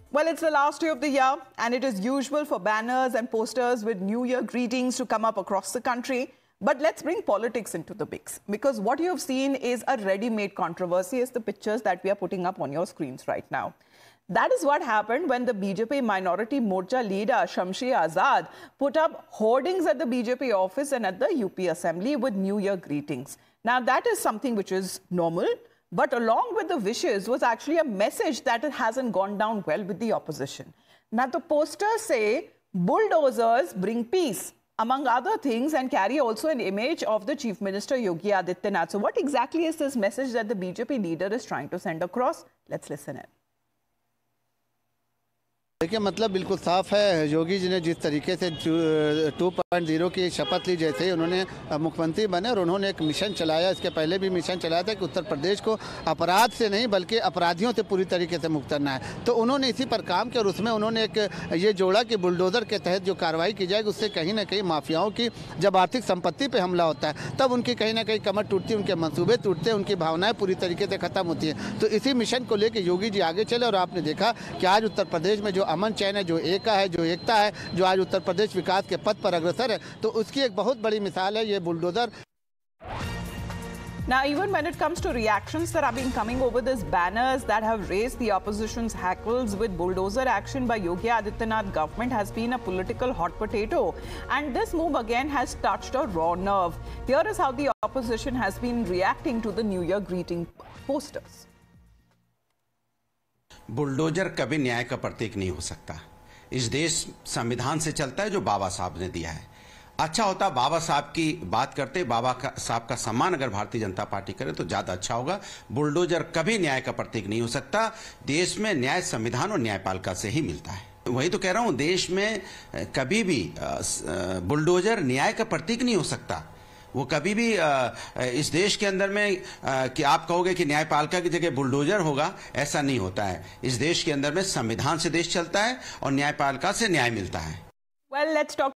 Well, it's the last day of the year, and it is usual for banners and posters with New Year greetings to come up across the country. But let's bring politics into the mix, because what you have seen is a ready-made controversy, is the pictures that we are putting up on your screens right now. That is what happened when the BJP Minority Morcha leader Shamshi Azad put up hoardings at the BJP office and at the UP Assembly with New Year greetings. Now, that is something which is normal. But along with the wishes was actually a message that it hasn't gone down well with the opposition. Now, the posters say bulldozers bring peace, among other things, and carry also an image of the Chief Minister Yogi Adityanath. So what exactly is this message that the BJP leader is trying to send across? Let's listen in. देखिए, मतलब बिल्कुल साफ है। योगी जी ने जिस तरीके से 2.0 की शपथ ली, जैसे ही उन्होंने मुख्यमंत्री बने और उन्होंने एक मिशन चलाया, इसके पहले भी मिशन चलाया था कि उत्तर प्रदेश को अपराध से नहीं बल्कि अपराधियों से पूरी तरीके से मुक्त करना है। तो उन्होंने इसी पर काम किया और उसमें उन्होंने एक ये जोड़ा कि बुलडोज़र के तहत जो कार्रवाई की जाएगी उससे कहीं ना कहीं माफियाओं की जब आर्थिक संपत्ति पर हमला होता है तब उनकी कहीं ना कहीं कमर टूटती है, उनके मंसूबे टूटते हैं, उनकी भावनाएं पूरी तरीके से खत्म होती हैं। तो इसी मिशन को लेकर योगी जी आगे चले और आपने देखा कि आज उत्तर प्रदेश में जो अमन चैन है, जो एकता है, जो आज उत्तर प्रदेश विकास के पथ पर अग्रसर है, तो उसकी एक बहुत बड़ी मिसाल है ये bulldozer. Now, even when it comes to reactions that have been coming over these banners that have raised the opposition's hackles with bulldozer action by Yogi Adityanath government has been a political hot potato. And this move again has touched a raw nerve. Here is how the opposition has been reacting to the New Year greeting posters. Bulldozer कभी न्याय का प्रतीक नहीं हो सकता। इस देश संविधान से चलता है जो बाबा साहब ने दिया है। अच्छा होता बाबा साहब की बात करते, साहब का सम्मान अगर भारतीय जनता पार्टी करे तो ज्यादा अच्छा होगा। बुलडोजर कभी न्याय का प्रतीक नहीं हो सकता। देश में न्याय संविधान और न्यायपालिका से ही मिलता है। वही तो कह रहा हूं, देश में कभी भी बुलडोजर न्याय का प्रतीक नहीं हो सकता। वो कभी भी इस देश के अंदर में कि आप कहोगे कि न्यायपालिका की जगह बुलडोजर होगा, ऐसा नहीं होता है। इस देश के अंदर में संविधान से देश चलता है और न्यायपालिका से न्याय मिलता है। Well, let's talk